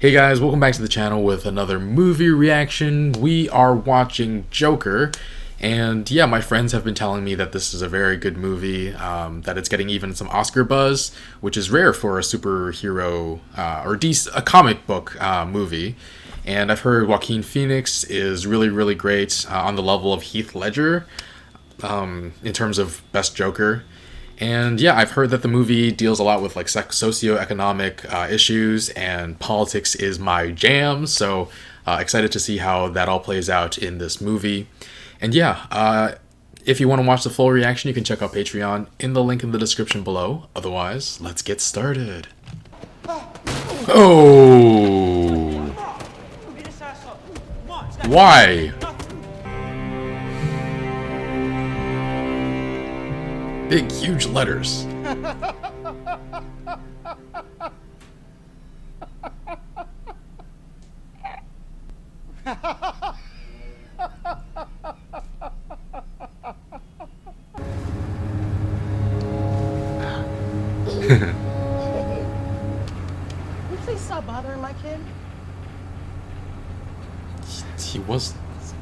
Hey guys, welcome back to the channel with another movie reaction. We are watching Joker, and yeah, my friends have been telling me that this is a very good movie, that it's getting even some Oscar buzz, which is rare for a superhero or a comic book movie. And I've heard Joaquin Phoenix is really great on the level of Heath Ledger in terms of best Joker. And yeah, I've heard that the movie deals a lot with like socioeconomic issues, and politics is my jam. So excited to see how that all plays out in this movie. And yeah, if you want to watch the full reaction, you can check out Patreon in the link in the description below. Otherwise, let's get started. Oh! Why? Big, huge letters. You please stop bothering my kid? He was...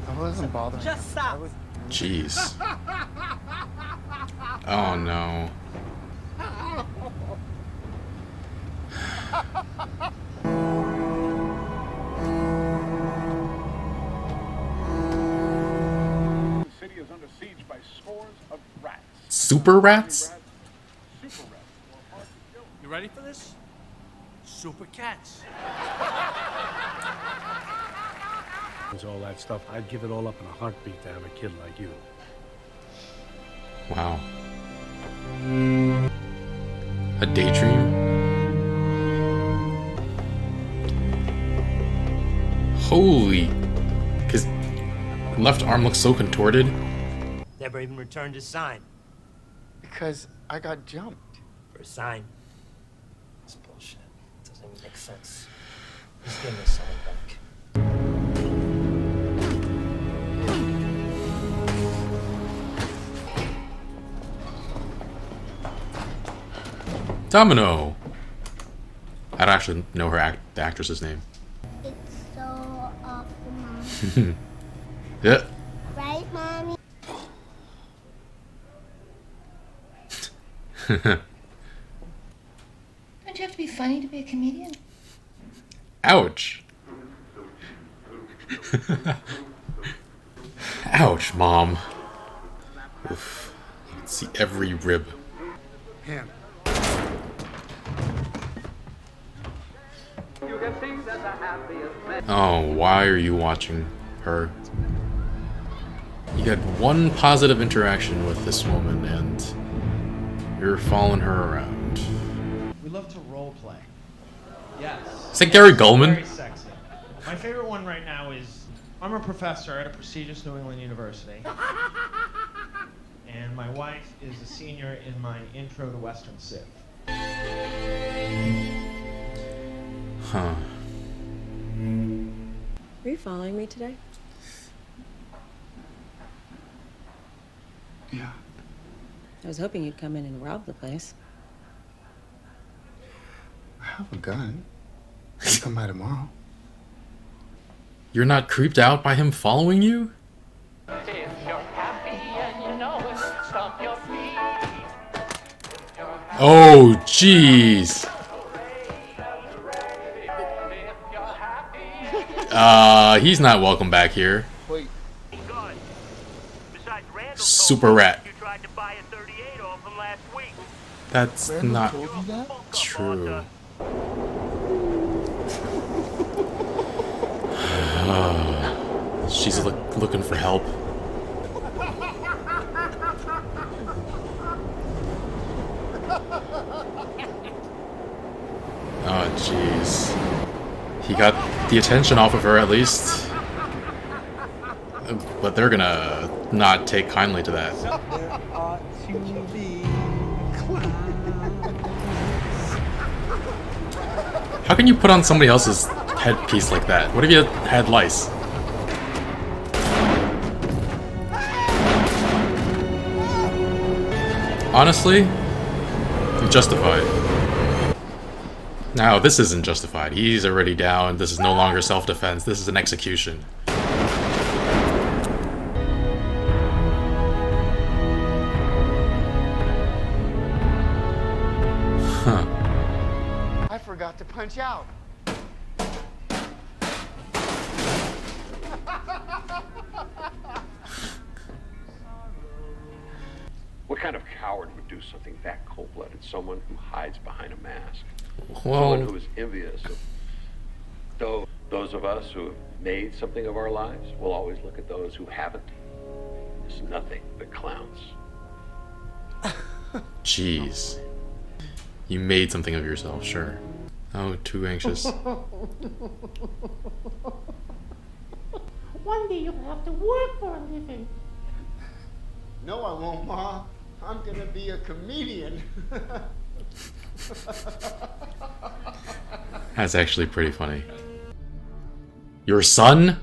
I wasn't bothering. Just stop. Jeez. Oh no. The city is under siege by scores of rats. Super rats? You ready for this? Super cats. All that stuff, I'd give it all up in a heartbeat to have a kid like you. Wow. A daydream? Holy. His left arm looks so contorted. Never even returned his sign. Because I got jumped. For a sign. It's bullshit. It doesn't even make sense. Just give me a sign back. Domino. I don't actually know the actress's name. It's so awful, Mom. Yeah. Right, Mommy? Don't you have to be funny to be a comedian? Ouch. Ouch, Mom. Oof. You can see every rib. Hand. Oh, why are you watching her? You got one positive interaction with this woman, and you're following her around. We love to role play. Yes. Is that Gary Gulman? Very sexy. My favorite one right now is I'm a professor at a prestigious New England university. And my wife is a senior in my Intro to Western Civ. Huh. Are you following me today? Yeah. I was hoping you'd come in and rob the place. I have a gun. I'll come by tomorrow. You're not creeped out by him following you? If you're happy and you know it, stomp your feet. Oh, jeez. He's not welcome back here. Wait. Super rat. You tried to buy a 38 off him last week. That's not told you that? true. She's looking for help. Oh, jeez. He got the attention off of her at least. But they're gonna not take kindly to that. How can you put on somebody else's headpiece like that? What if you had lice? Honestly, justified. Now, this isn't justified. He's already down. This is no longer self-defense. This is an execution. Huh. I forgot to punch out. What kind of coward would do something that cold-blooded? Someone who hides behind a mask. Well, Someone who is envious of those of us who have made something of our lives. Will always look at those who haven't as nothing but clowns. jeez. You made something of yourself, sure. Oh, too anxious. One day you'll have to work for a living. No, I won't, Ma. I'm gonna be a comedian. That's actually pretty funny. Your son?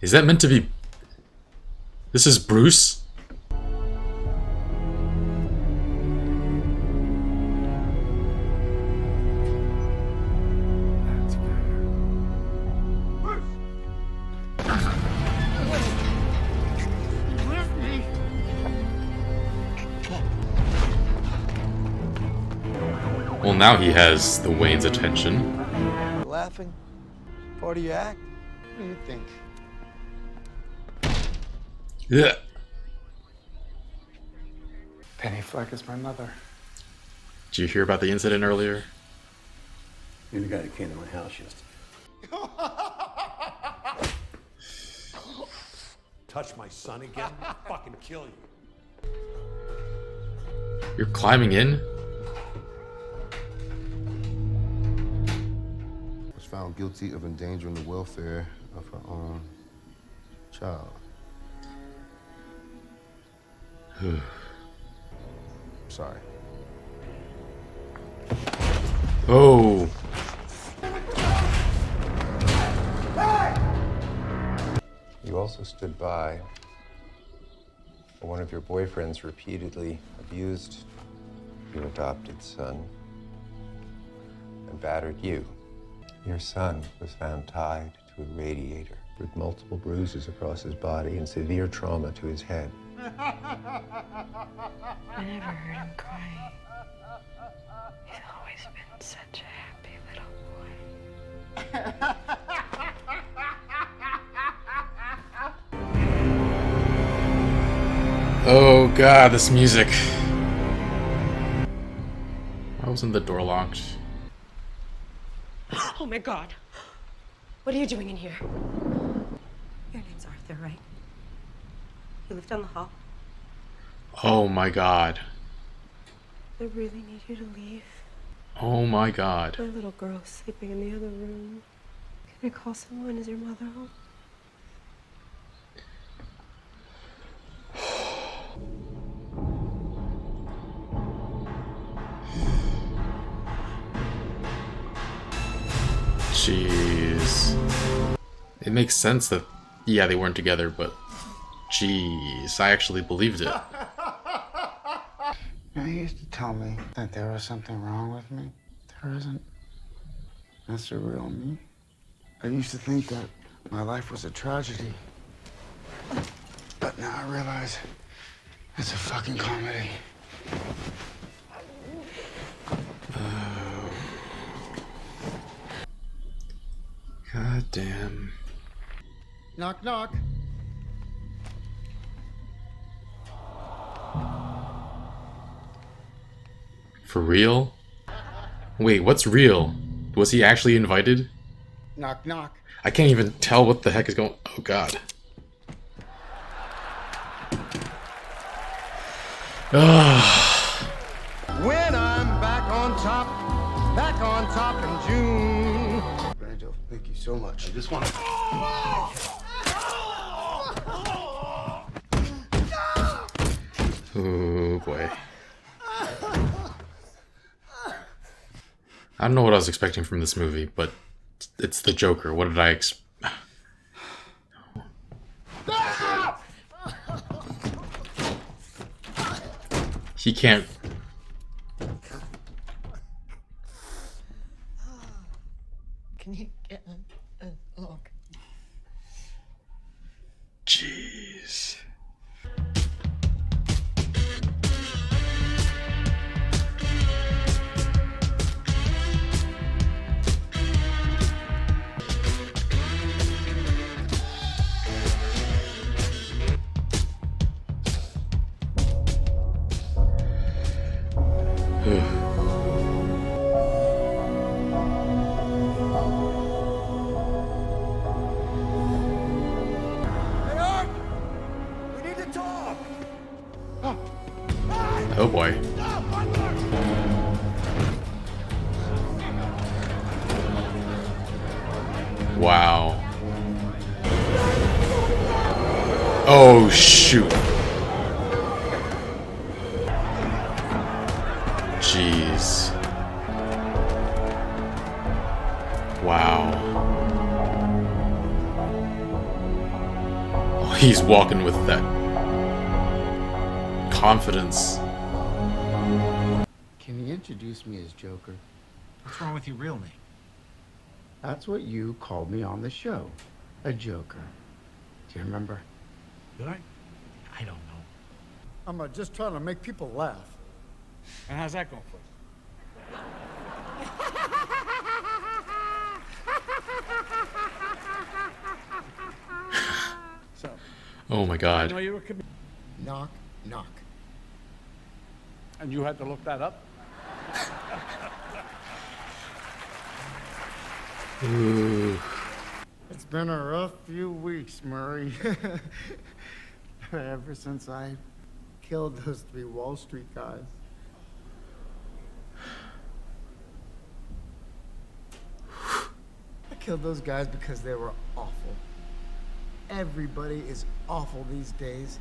Is that meant to be... This is Bruce? That's better. With me. Well, now he has the Wayne's attention. Laughing? Part of your act? What do you think? Yeah. Penny Fleck is my mother. Did you hear about the incident earlier? You're the guy that came to my house yesterday. Touch my son again, I'll fucking kill you. You're climbing in? Was found guilty of endangering the welfare of her own child. Sorry. Oh. You also stood by when one of your boyfriends repeatedly abused your adopted son and battered you. Your son was found tied to a radiator with multiple bruises across his body and severe trauma to his head. I never heard him cry. He's always been such a happy little boy. Oh god, this music. Why wasn't the door locked? Oh my god. What are you doing in here? Your name's Arthur, right? You live down the hall? Oh my god. I really need you to leave. Oh my god. My little girl's sleeping in the other room. Can I call someone? Is your mother home? Jeez. It makes sense that, yeah, they weren't together, but jeez, I actually believed it. You used to tell me that there was something wrong with me. There isn't. That's the real me. I used to think that my life was a tragedy. But now I realize it's a fucking comedy. God damn. Knock, knock. For real? Wait, what's real? Was he actually invited? Knock, knock. I can't even tell what the heck is going... Oh god. When I'm back on top in June. Banjo, thank you so much. I just want to... Oh boy. I don't know what I was expecting from this movie, but it's the Joker. What did I expect? He can't... Can you get a look? Jeez. Oh boy. Wow. Oh shoot. Jeez. Wow. Oh, he's walking with that confidence. Can you introduce me as Joker? What's wrong with your real name? That's what you called me on the show. A Joker. Do you remember? Did I? I don't know. I'm just trying to make people laugh. And how's that going for you? So. Oh my god. I know you're a comedian. Knock, knock. And you had to look that up? Ooh. It's been a rough few weeks, Murray. Ever since I killed those 3 Wall Street guys. I killed those guys because they were awful. Everybody is awful these days.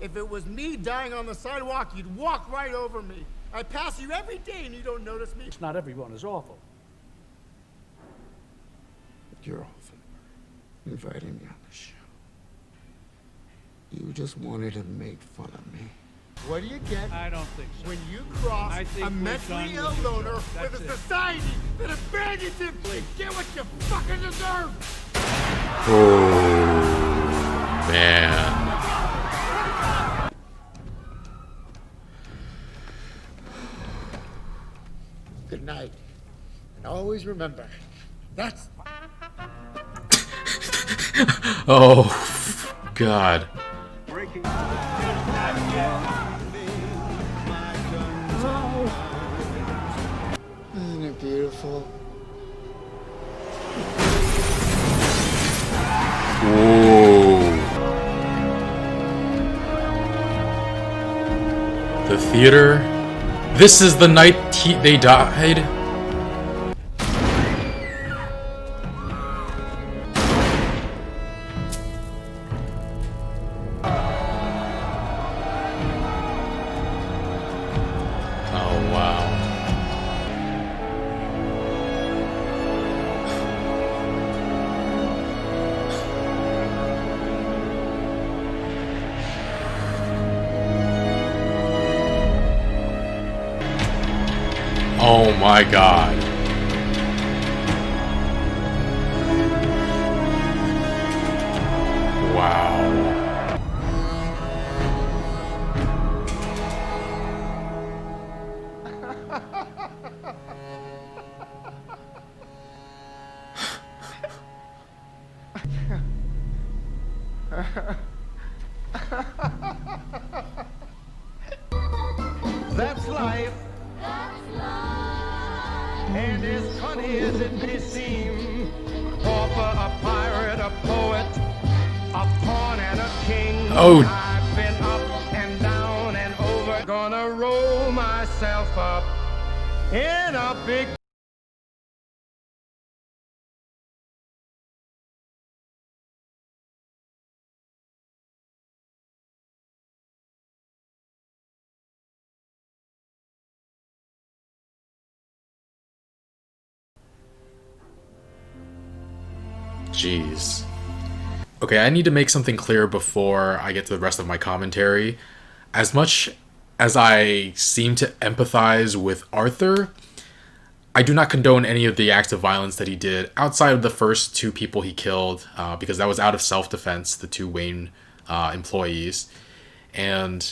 If it was me dying on the sidewalk, you'd walk right over me. I pass you every day and you don't notice me. Not everyone is awful. You're awful. Inviting me on the show. You just wanted to make fun of me. What do you get? I don't think so. When you cross I think a we're mentally done ill with loner you. with That's a it. society that abandons him, you get what you fucking deserve! Oh man. Good night. And always remember, that's... Oh god. Isn't it beautiful? Whoa. The theater. This is the night they died. Oh wow. Oh my god. Wow. That's life. And as funny as it may seem, pauper, a pirate, a poet, a pawn and a king. Oh. I've been up and down and over. Gonna roll myself up in a big... Jeez. Okay, I need to make something clear before I get to the rest of my commentary. As much as I seem to empathize with Arthur, I do not condone any of the acts of violence that he did outside of the first two people he killed, because that was out of self-defense, the two Wayne employees. And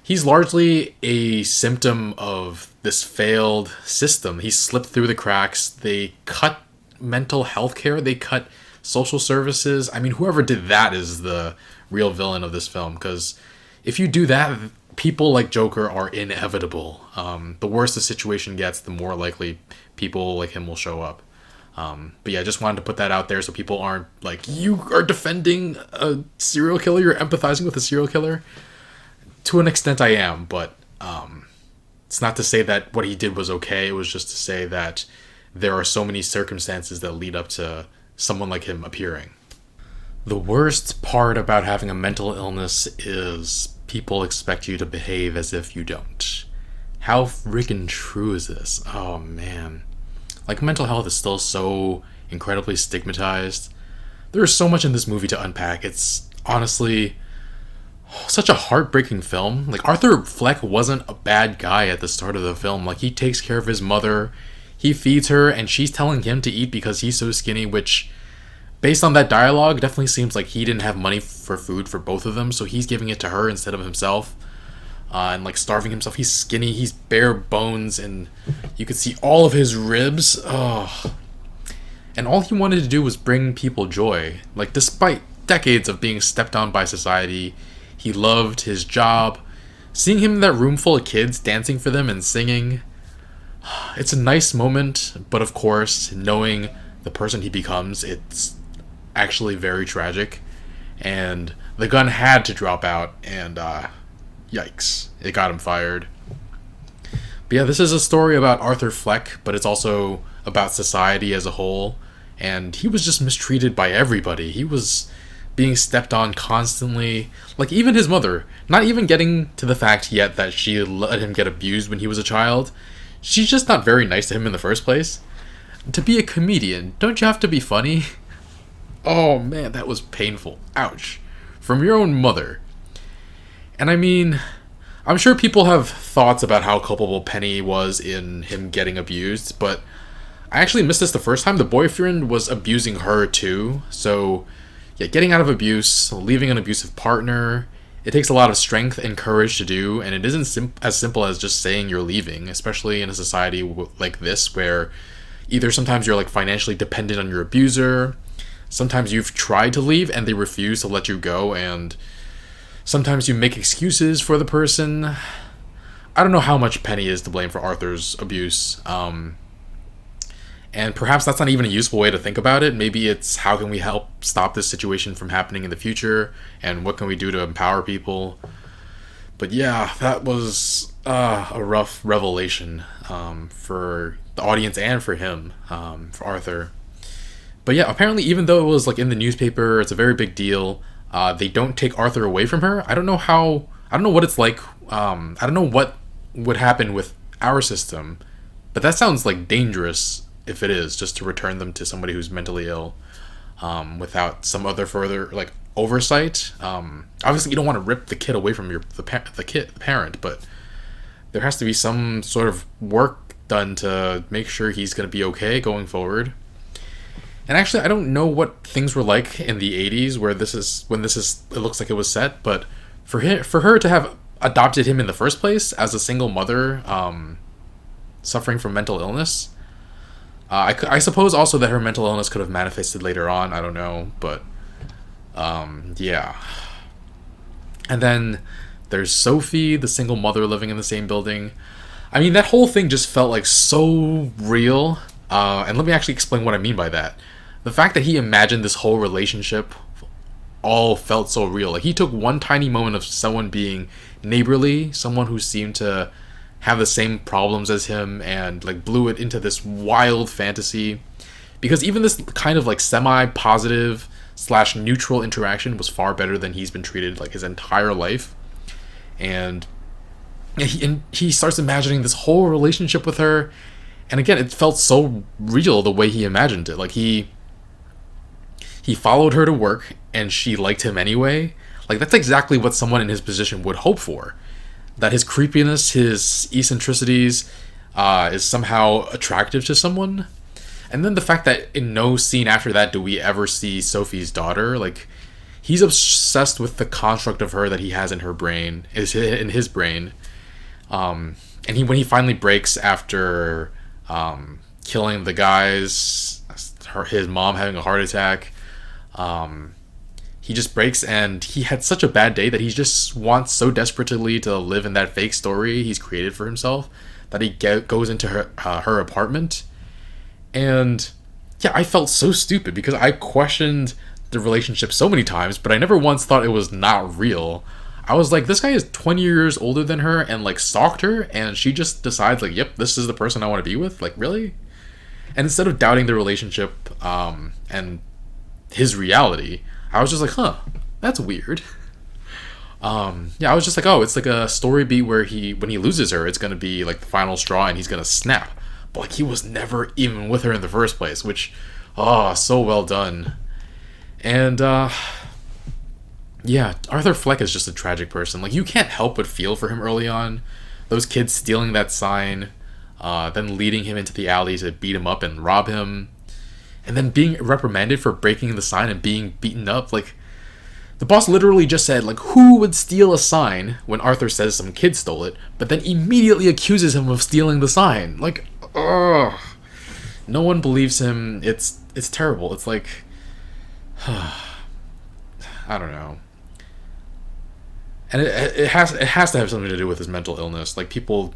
he's largely a symptom of this failed system. He slipped through the cracks. They cut mental health care. They cut social services. I mean, whoever did that is the real villain of this film, because if you do that, people like Joker are inevitable. The worse the situation gets, the more likely people like him will show up. But yeah, I just wanted to put that out there so people aren't like, you are defending a serial killer, you're empathizing with a serial killer. To an extent I am, but it's not to say that what he did was okay. It was just to say that there are so many circumstances that lead up to someone like him appearing. The worst part about having a mental illness is people expect you to behave as if you don't. How freaking true is this? Oh man. Like, mental health is still so incredibly stigmatized. There's so much in this movie to unpack. It's honestly such a heartbreaking film. Like, Arthur Fleck wasn't a bad guy at the start of the film. Like, he takes care of his mother, he feeds her, and she's telling him to eat because he's so skinny, which, based on that dialogue, definitely seems like he didn't have money for food for both of them, so he's giving it to her instead of himself. And like starving himself. He's skinny, he's bare bones, and you could see all of his ribs. Oh. And all he wanted to do was bring people joy. Like, despite decades of being stepped on by society, he loved his job. Seeing him in that room full of kids dancing for them and singing, it's a nice moment, but of course, knowing the person he becomes, it's actually very tragic. And the gun had to drop out, and yikes, it got him fired. But yeah, this is a story about Arthur Fleck, but it's also about society as a whole, and he was just mistreated by everybody. He was being stepped on constantly. Like, even his mother, not even getting to the fact yet that she let him get abused when he was a child, she's just not very nice to him in the first place. To be a comedian, don't you have to be funny? Oh man, that was painful. Ouch. From your own mother. And I mean, I'm sure people have thoughts about how culpable Penny was in him getting abused, but I actually missed this the first time. The boyfriend was abusing her too. So yeah, getting out of abuse, leaving an abusive partner, it takes a lot of strength and courage to do, and it isn't as simple as just saying you're leaving, especially in a society like this where either sometimes you're like financially dependent on your abuser, sometimes you've tried to leave and they refuse to let you go, and sometimes you make excuses for the person. I don't know how much Penny is to blame for Arthur's abuse. And perhaps that's not even a useful way to think about it. Maybe it's how can we help stop this situation from happening in the future, and what can we do to empower people. But yeah, that was a rough revelation for the audience and for him, for Arthur. But yeah, apparently even though it was like in the newspaper, it's a very big deal. They don't take Arthur away from her. I don't know what it's like. I don't know what would happen with our system, but that sounds like dangerous if it is, just to return them to somebody who's mentally ill without some other further like oversight. Obviously, you don't want to rip the kid away from the parent, but there has to be some sort of work done to make sure he's going to be okay going forward. And actually, I don't know what things were like in the 80s when it looks like it was set, but for her to have adopted him in the first place as a single mother suffering from mental illness, I suppose also that her mental illness could have manifested later on, I don't know, but yeah. And then there's Sophie, the single mother living in the same building. I mean, that whole thing just felt like so real, and let me actually explain what I mean by that. The fact that he imagined this whole relationship all felt so real. Like, he took one tiny moment of someone being neighborly, someone who seemed to have the same problems as him, and like blew it into this wild fantasy. Because even this kind of like semi-positive / neutral interaction was far better than he's been treated like his entire life. And he starts imagining this whole relationship with her, and again, it felt so real the way he imagined it. Like, he followed her to work and she liked him anyway. Like, that's exactly what someone in his position would hope for. That his creepiness, his eccentricities, is somehow attractive to someone. And then the fact that in no scene after that do we ever see Sophie's daughter. Like, he's obsessed with the construct of her that he has in her brain, in his brain. And when he finally breaks after killing the guys, his mom having a heart attack, he just breaks, and he had such a bad day that he just wants so desperately to live in that fake story he's created for himself that he goes into her apartment. And yeah, I felt so stupid because I questioned the relationship so many times, but I never once thought it was not real. I was like, this guy is 20 years older than her and like stalked her, and she just decides like, yep, this is the person I want to be with. Like, really? And instead of doubting the relationship and his reality, I was just like, huh, that's weird. Yeah, I was just like, oh, it's like a story beat where when he loses her, it's gonna be like the final straw and he's gonna snap. But like, he was never even with her in the first place, which, so well done. And yeah, Arthur Fleck is just a tragic person. Like, you can't help but feel for him early on. Those kids stealing that sign, then leading him into the alley to beat him up and rob him, and then being reprimanded for breaking the sign and being beaten up. Like, the boss literally just said, like, who would steal a sign when Arthur says some kid stole it, but then immediately accuses him of stealing the sign. Like, ugh. No one believes him. It's terrible. It's like, I don't know. And it has to have something to do with his mental illness. Like, people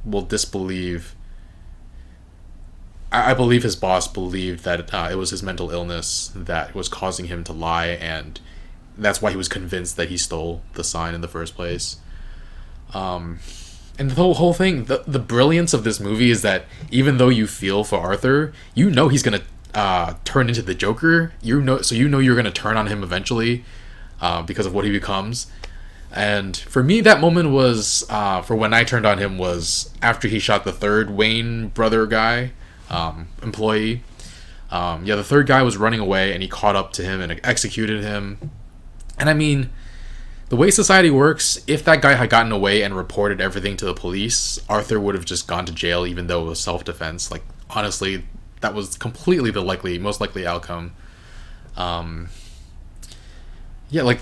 will disbelieve. I believe his boss believed that it was his mental illness that was causing him to lie, and that's why he was convinced that he stole the sign in the first place. And the whole thing, the brilliance of this movie is that even though you feel for Arthur, you know he's gonna turn into the Joker. You know you're gonna turn on him eventually because of what he becomes. And for me, that moment was for when I turned on him was after he shot the third Wayne brother guy. Employee. The third guy was running away and he caught up to him and executed him. And I mean, the way society works, if that guy had gotten away and reported everything to the police, Arthur would have just gone to jail even though it was self-defense. Like, honestly, that was completely the most likely outcome. Like,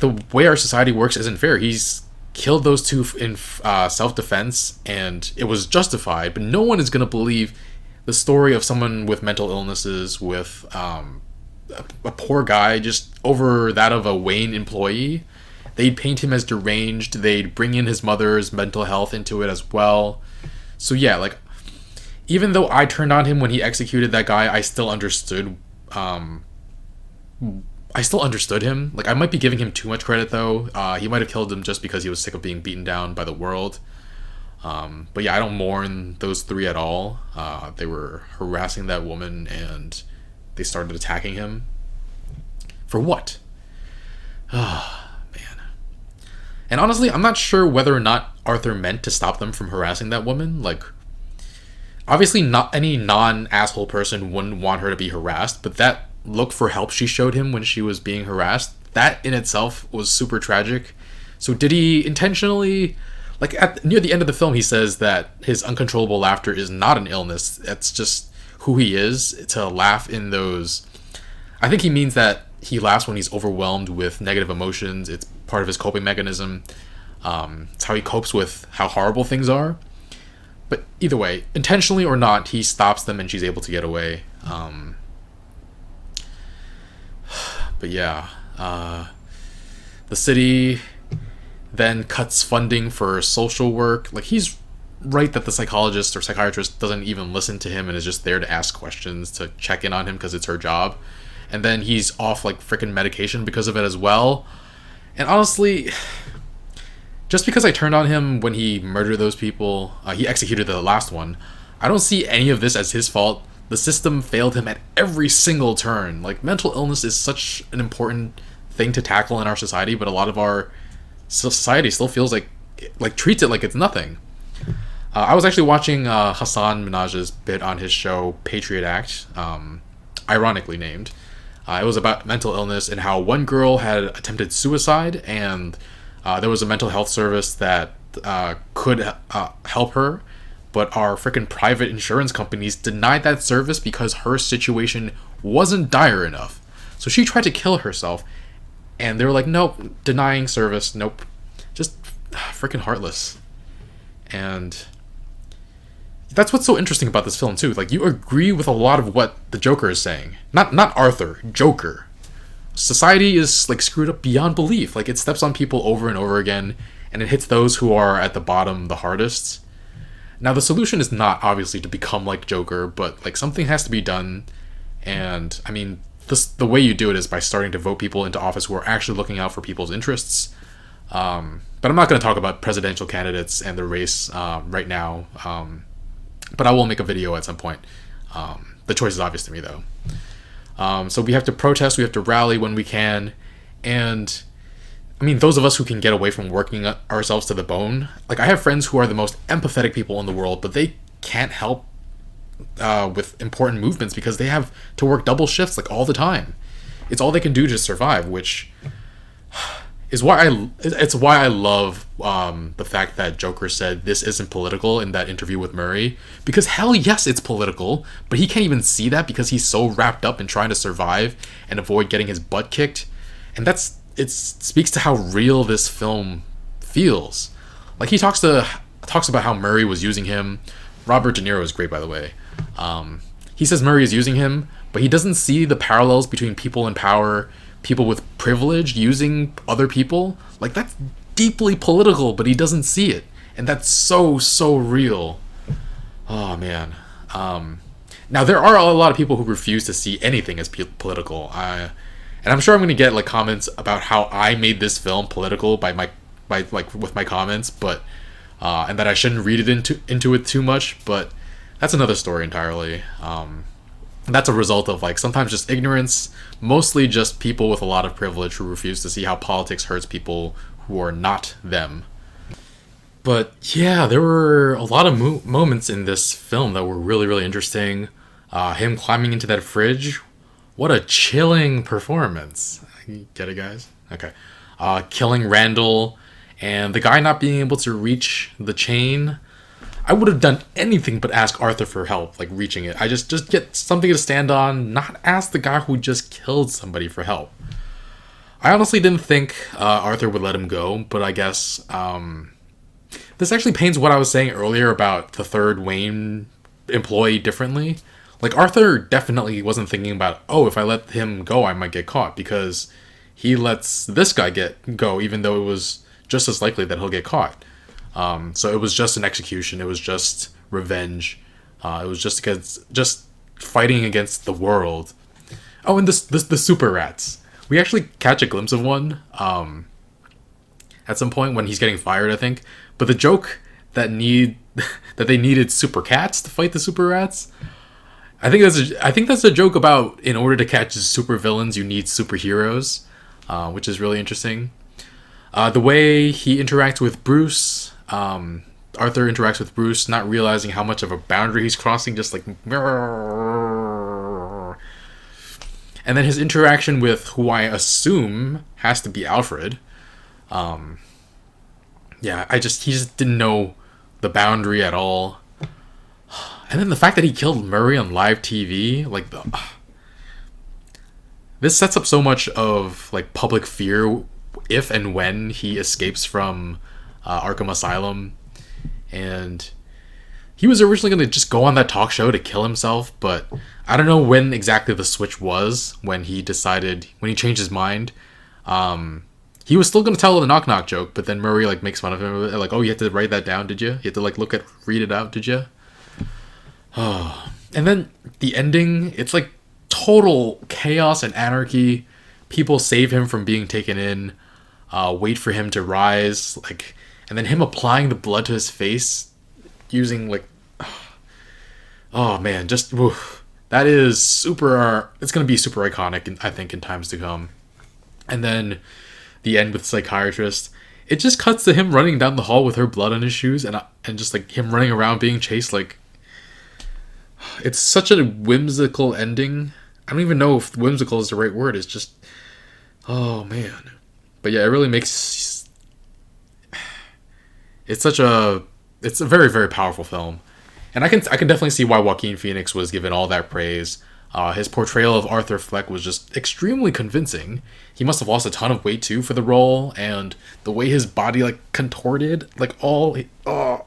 the way our society works isn't fair. He's killed those two in self-defense and it was justified, but no one is going to believe the story of someone with mental illnesses, with a poor guy, just over that of a Wayne employee. They'd paint him as deranged. They'd bring in his mother's mental health into it as well. So yeah, like, even though I turned on him when he executed that guy, I still understood him. Like, I might be giving him too much credit though. He might have killed him just because he was sick of being beaten down by the world. But yeah, I don't mourn those three at all. They were harassing that woman and they started attacking him. For what? Man. And honestly, I'm not sure whether or not Arthur meant to stop them from harassing that woman. Like, obviously not any non-asshole person wouldn't want her to be harassed, but that look for help she showed him when she was being harassed, that in itself was super tragic. So did he intentionally... Like, near the end of the film, he says that his uncontrollable laughter is not an illness. It's just who he is, to laugh in those... I think he means that he laughs when he's overwhelmed with negative emotions. It's part of his coping mechanism. It's how he copes with how horrible things are. But either way, intentionally or not, he stops them and she's able to get away. But yeah, the city then cuts funding for social work. Like, he's right that the psychologist or psychiatrist doesn't even listen to him and is just there to ask questions, to check in on him because it's her job. And then he's off like freaking medication because of it as well. And honestly, just because I turned on him when he murdered those people, he executed the last one, I don't see any of this as his fault. The system failed him at every single turn. Like, mental illness is such an important thing to tackle in our society, but a lot of our society still feels like treats it like it's nothing. I was actually watching Hasan Minhaj's bit on his show Patriot Act, ironically named. It was about mental illness and how one girl had attempted suicide, and there was a mental health service that could help her, but our freaking private insurance companies denied that service because her situation wasn't dire enough. So she tried to kill herself, and they were like, nope, denying service, nope. Just freaking heartless. And that's what's so interesting about this film too. Like, you agree with a lot of what the Joker is saying. Not Arthur, Joker. Society is like screwed up beyond belief. Like, it steps on people over and over again, and it hits those who are at the bottom the hardest. Now, the solution is not obviously to become like Joker, but like something has to be done. And I mean, the way you do it is by starting to vote people into office who are actually looking out for people's interests. But I'm not going to talk about presidential candidates and the race right now. But I will make a video at some point. The choice is obvious to me, though. So we have to protest, we have to rally when we can. And I mean, those of us who can get away from working ourselves to the bone, like, I have friends who are the most empathetic people in the world, but they can't help with important movements because they have to work double shifts like all the time. It's all they can do to survive, which is why I love the fact that Joker said this isn't political in that interview with Murray, because hell yes, it's political, but he can't even see that because he's so wrapped up in trying to survive and avoid getting his butt kicked. And it speaks to how real this film feels. Like, he talks about how Murray was using him. Robert De Niro is great, by the way. He says Murray is using him, but he doesn't see the parallels between people in power, people with privilege using other people. Like, that's deeply political, but he doesn't see it, and that's so real. Oh man. Now, there are a lot of people who refuse to see anything as political. And I'm sure I'm going to get like comments about how I made this film political with my comments, but and that I shouldn't read it into it too much. But that's another story entirely. That's a result of like sometimes just ignorance, mostly just people with a lot of privilege who refuse to see how politics hurts people who are not them. But yeah, there were a lot of moments in this film that were really interesting. Him climbing into that fridge. What a chilling performance. Get it, guys? Okay. Killing Randall, and the guy not being able to reach the chain. I would have done anything but ask Arthur for help, like reaching it. I just get something to stand on, not ask the guy who just killed somebody for help. I honestly didn't think Arthur would let him go, but I guess this actually paints what I was saying earlier about the third Wayne employee differently. Like, Arthur definitely wasn't thinking about, oh, if I let him go, I might get caught, because he lets this guy go, even though it was just as likely that he'll get caught. So it was just an execution. It was just revenge. It was just fighting against the world. Oh, and the super rats. We actually catch a glimpse of one at some point when he's getting fired, I think. But the joke that they needed super cats to fight the super rats. I think that's a joke about, in order to catch super villains, you need superheroes, which is really interesting. The way he interacts with Bruce, Arthur interacts with Bruce, not realizing how much of a boundary he's crossing, just like... And then his interaction with who I assume has to be Alfred. Yeah, he just didn't know the boundary at all. And then the fact that he killed Murray on live TV, like, this sets up so much of like public fear if and when he escapes from Arkham Asylum. And he was originally going to just go on that talk show to kill himself, but I don't know when exactly the switch was, when he changed his mind. He was still going to tell the knock-knock joke, but then Murray like makes fun of him, like, oh, you had to write that down, did you? You had to like read it out, did you? Oh. And then the ending, it's like total chaos and anarchy. People save him from being taken in, wait for him to rise, like, and then him applying the blood to his face using like, oh man, just oof. That is super. It's gonna be super iconic, I think, in times to come. And then the end with Psychiatrist. It just cuts to him running down the hall with her blood on his shoes, and just like him running around being chased. Like, it's such a whimsical ending. I don't even know if whimsical is the right word. It's just, oh man. But yeah, it really makes. It's a very, very powerful film, And I can definitely see why Joaquin Phoenix was given all that praise. His portrayal of Arthur Fleck was just extremely convincing. He must have lost a ton of weight too for the role, and the way his body like contorted, like I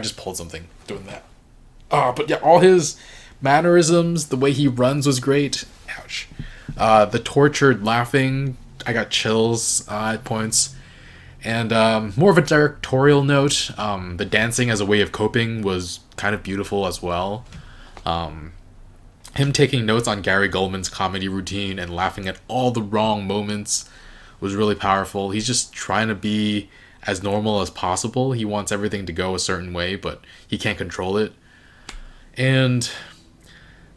just pulled something doing that. But yeah, all his mannerisms, the way he runs was great. Ouch. The tortured laughing, I got chills at points. And more of a directorial note, the dancing as a way of coping was kind of beautiful as well. Him taking notes on Gary Goldman's comedy routine and laughing at all the wrong moments was really powerful. He's just trying to be as normal as possible. He wants everything to go a certain way, but he can't control it. And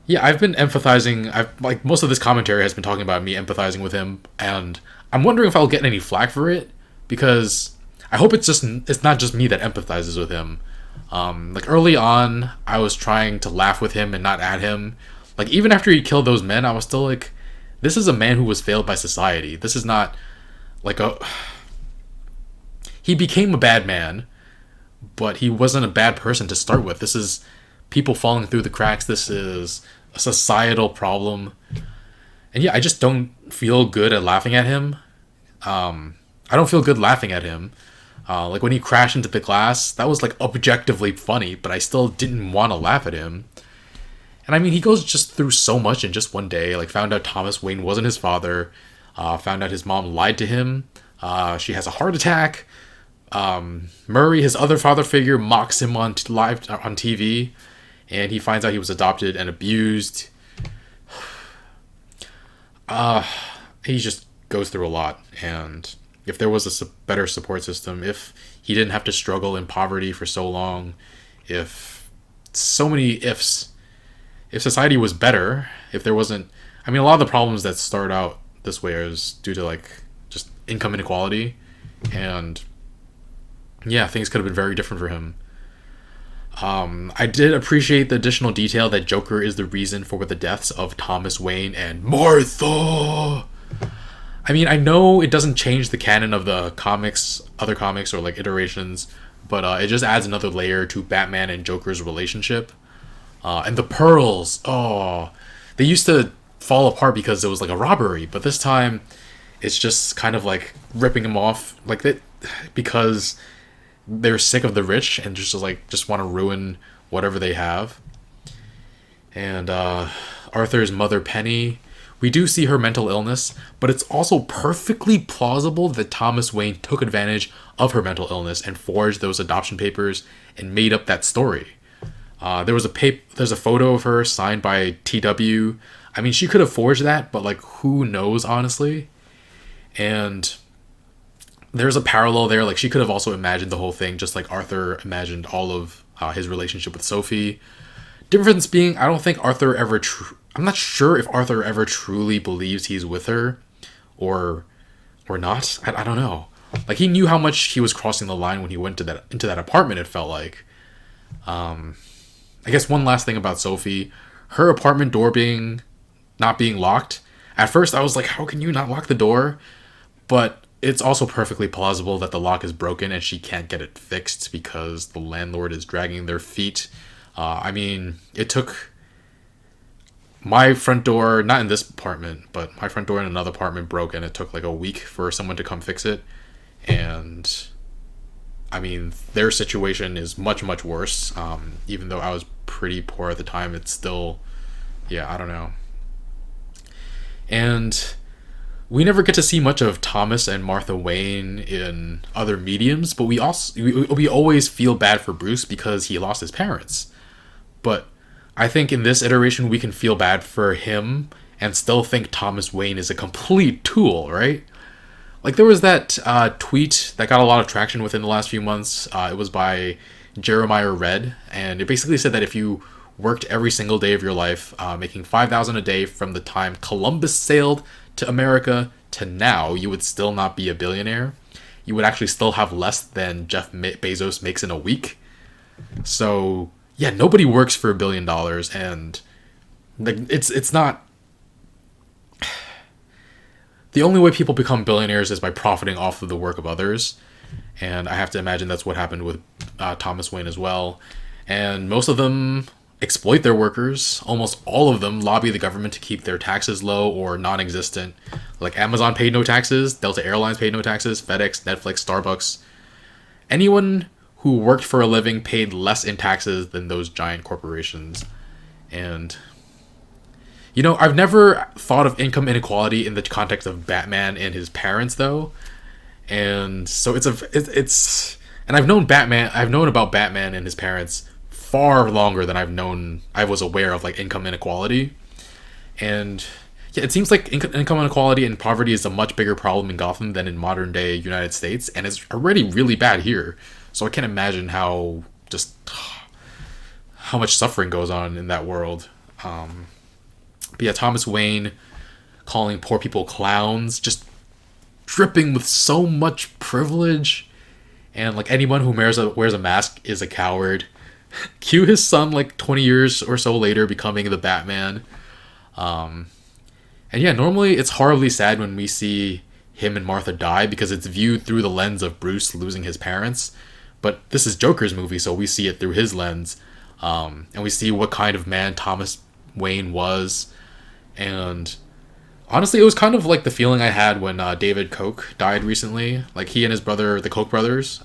yeah, I've been empathizing. Like most of this commentary has been talking about me empathizing with him, and I'm wondering if I'll get any flack for it, because I hope it's not just me that empathizes with him. Like early on, I was trying to laugh with him and not at him. Like even after he killed those men, I was still like, this is a man who was failed by society. This is not like he became a bad man, but he wasn't a bad person to start with. This is people falling through the cracks. This is a societal problem. And yeah, I just don't feel good at laughing at him. I don't feel good laughing at him. Like when he crashed into the glass, that was like objectively funny, but I still didn't want to laugh at him. And I mean, he goes just through so much in just one day. Like found out Thomas Wayne wasn't his father. Found out his mom lied to him. She has a heart attack. Murray, his other father figure, mocks him on live on TV, and he finds out he was adopted and abused. He just goes through a lot, and if there was a better support system, if he didn't have to struggle in poverty for so long, if so many ifs, if society was better, if there wasn't, I mean, a lot of the problems that start out this way is due to like just income inequality, and yeah, things could have been very different for him. I did appreciate the additional detail that Joker is the reason for the deaths of Thomas Wayne and Martha. I mean, I know it doesn't change the canon of the comics, other comics or like iterations, but it just adds another layer to Batman and Joker's relationship. And the pearls, they used to fall apart because it was like a robbery, but this time it's just kind of like ripping them off like that because they're sick of the rich and just want to ruin whatever they have. And Arthur's mother Penny, we do see her mental illness, but it's also perfectly plausible that Thomas Wayne took advantage of her mental illness and forged those adoption papers and made up that story. There's a photo of her signed by TW. I mean, she could have forged that, but like, who knows, honestly? And there's a parallel there. Like, she could have also imagined the whole thing, just like Arthur imagined all of his relationship with Sophie. Difference being, I don't think Arthur ever I'm not sure if Arthur ever truly believes he's with her or not. I don't know. Like, he knew how much he was crossing the line when he went into that apartment, it felt like. I guess one last thing about Sophie, her apartment door not being locked. At first I was like, how can you not lock the door? But it's also perfectly plausible that the lock is broken and she can't get it fixed because the landlord is dragging their feet. I mean, it took my front door, not in this apartment, but my front door in another apartment broke and it took like a week for someone to come fix it. And I mean, their situation is much, much worse. Even though I was pretty poor at the time, it's still, yeah, I don't know. And we never get to see much of Thomas and Martha Wayne in other mediums, but we always feel bad for Bruce because he lost his parents. But I think in this iteration, we can feel bad for him and still think Thomas Wayne is a complete tool, right? Like, there was that tweet that got a lot of traction within the last few months. It was by Jeremiah Red, and it basically said that if you worked every single day of your life, making $5,000 a day from the time Columbus sailed to America to now, you would still not be a billionaire. You would actually still have less than Jeff Bezos makes in a week. So yeah, nobody works for $1 billion, and it's not. The only way people become billionaires is by profiting off of the work of others, and I have to imagine that's what happened with Thomas Wayne as well. and most of them exploit their workers. Almost all of them lobby the government to keep their taxes low or non-existent. Like Amazon paid no taxes, Delta Airlines paid no taxes, FedEx, Netflix, Starbucks. Anyone who worked for a living paid less in taxes than those giant corporations. And you know, I've never thought of income inequality in the context of Batman and his parents, though. And so it's and I've known about Batman and his parents far longer than I was aware of like income inequality. And yeah, it seems like income inequality and poverty is a much bigger problem in Gotham than in modern day United States, and it's already really bad here. So I can't imagine how much suffering goes on in that world. But yeah, Thomas Wayne calling poor people clowns, just dripping with so much privilege. And like anyone who wears a mask is a coward. Cue his son like 20 years or so later becoming the Batman. And yeah, normally it's horribly sad when we see him and Martha die because it's viewed through the lens of Bruce losing his parents. But this is Joker's movie, so we see it through his lens. And we see what kind of man Thomas Wayne was. And honestly, it was kind of like the feeling I had when David Koch died recently. Like he and his brother, the Koch brothers,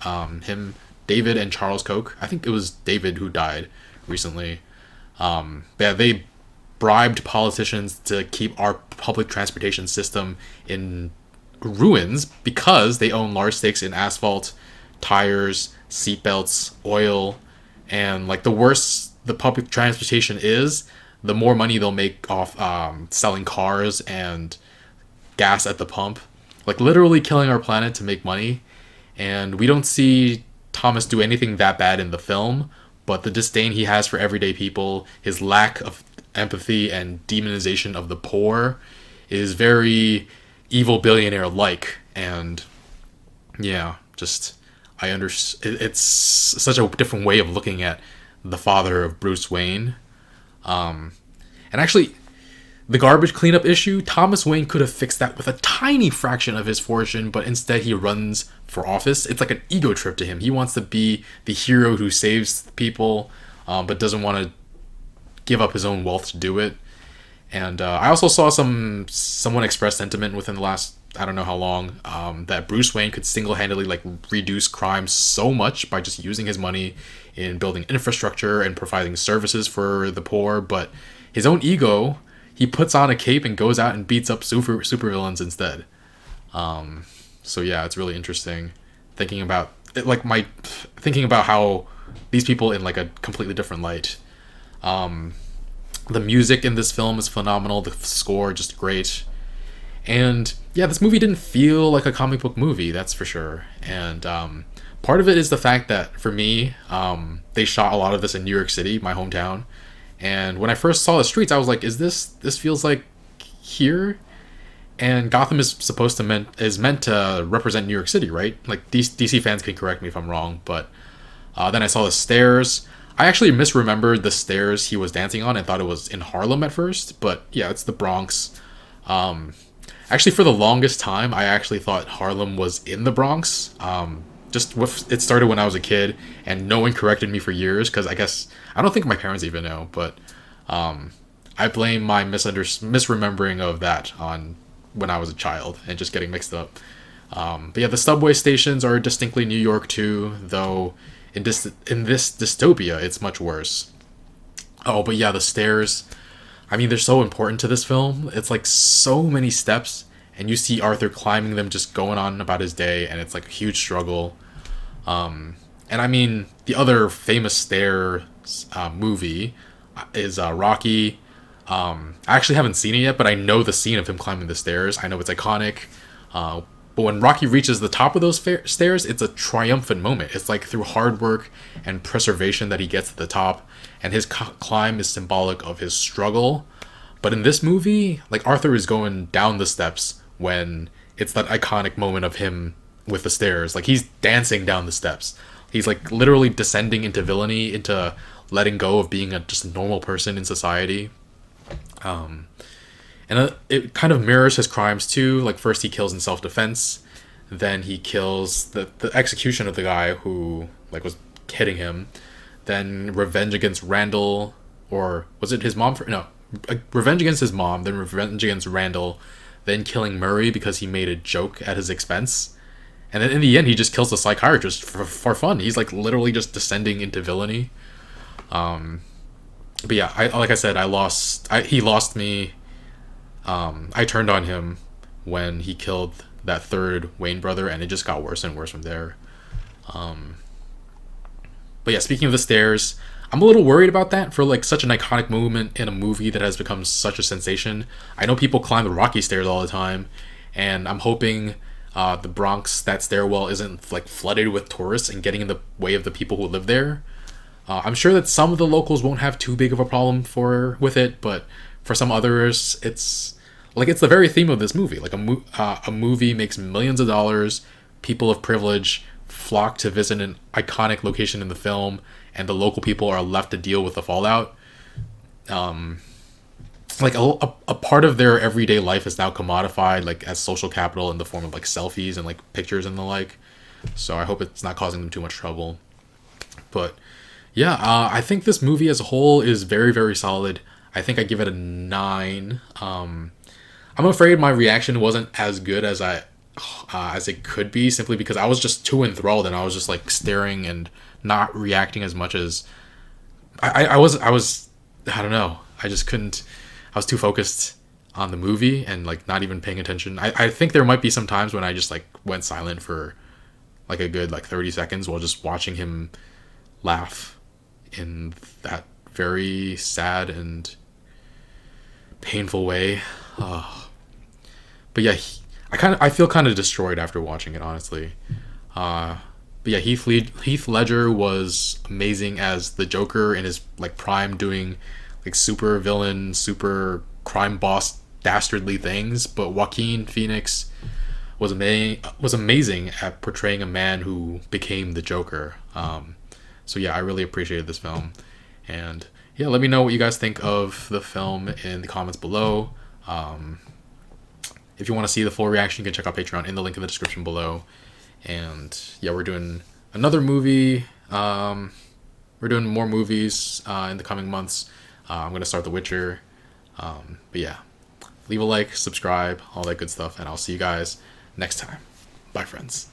David and Charles Koch. I think it was David who died recently. Yeah, they bribed politicians to keep our public transportation system in ruins because they own large stakes in asphalt, tires, seatbelts, oil, and like the worse the public transportation is, the more money they'll make off selling cars and gas at the pump. Like literally killing our planet to make money. And we don't see Thomas do anything that bad in the film, but the disdain he has for everyday people, his lack of empathy and demonization of the poor is very evil billionaire-like. And yeah, just it's such a different way of looking at the father of Bruce Wayne. And actually, the garbage cleanup issue, Thomas Wayne could have fixed that with a tiny fraction of his fortune, but instead he runs for office. It's like an ego trip to him. He wants to be the hero who saves people, but doesn't want to give up his own wealth to do it. And I also saw someone express sentiment within the last, I don't know how long, that Bruce Wayne could single-handedly like reduce crime so much by just using his money in building infrastructure and providing services for the poor, but his own ego, he puts on a cape and goes out and beats up supervillains instead. So yeah, it's really interesting thinking about it, thinking about how these people in like a completely different light. The music in this film is phenomenal. The score just great. And yeah, this movie didn't feel like a comic book movie, that's for sure. And part of it is the fact that for me, they shot a lot of this in New York City, my hometown. And when I first saw the streets, I was like, this feels like here? And Gotham is meant to represent New York City, right? Like DC fans can correct me if I'm wrong, but then I saw the stairs. I actually misremembered the stairs he was dancing on and thought it was in Harlem at first, but yeah, it's the Bronx. Actually, for the longest time, I actually thought Harlem was in the Bronx. It started when I was a kid, and no one corrected me for years, because I don't think my parents even know, but I blame my misremembering of that on when I was a child and just getting mixed up. But yeah, the subway stations are distinctly New York too, though in this dystopia, it's much worse. Oh, but yeah, the stairs, I mean, they're so important to this film. It's like so many steps, and you see Arthur climbing them, just going on about his day, and it's like a huge struggle. And I mean, the other famous stairs movie is Rocky. I actually haven't seen it yet, but I know the scene of him climbing the stairs. I know it's iconic. But when Rocky reaches the top of those stairs, it's a triumphant moment. It's like through hard work and preservation that he gets to the top, and his climb is symbolic of his struggle. But in this movie, like, Arthur is going down the steps when it's that iconic moment of him with the stairs. Like, he's dancing down the steps. He's like literally descending into villainy, into letting go of being just a normal person in society. And it kind of mirrors his crimes too. Like, first he kills in self-defense, then he kills the execution of the guy who like was hitting him. then revenge against Randall, or was it his mom? No, revenge against his mom, then revenge against Randall, then killing Murray because he made a joke at his expense. And then in the end, he just kills the psychiatrist for fun. He's like literally just descending into villainy. But yeah, like I said, he lost me. I turned on him when he killed that third Wayne brother, and it just got worse and worse from there. But yeah, speaking of the stairs, I'm a little worried about that for like such an iconic moment in a movie that has become such a sensation. I know people climb the Rocky stairs all the time, and I'm hoping the Bronx, that stairwell, isn't like flooded with tourists and getting in the way of the people who live there. I'm sure that some of the locals won't have too big of a problem with it, but for some others, it's the very theme of this movie. Like a movie makes millions of dollars, people of privilege flock to visit an iconic location in the film, and the local people are left to deal with the fallout. Like a part of their everyday life is now commodified, like as social capital in the form of like selfies and like pictures and the like. So I hope it's not causing them too much trouble. But yeah, I think this movie as a whole is very, very solid. I think I give it a 9. I'm afraid my reaction wasn't as good as it could be, simply because I was just too enthralled and I was just like staring and not reacting as much as I was. I don't know. I just couldn't. I was too focused on the movie and like not even paying attention. I think there might be some times when I just like went silent for like a good like 30 seconds while just watching him laugh in that very sad and painful way. But yeah, I feel kind of destroyed after watching it, honestly. But yeah, Heath Ledger was amazing as the Joker in his like prime, doing like super villain, super crime boss, dastardly things. But Joaquin Phoenix was amazing at portraying a man who became the Joker. So yeah, I really appreciated this film. And yeah, let me know what you guys think of the film in the comments below. If you want to see the full reaction, you can check out Patreon in the link in the description below. And yeah, we're doing another movie. We're doing more movies in the coming months. I'm going to start The Witcher. But yeah, leave a like, subscribe, all that good stuff. And I'll see you guys next time. Bye, friends.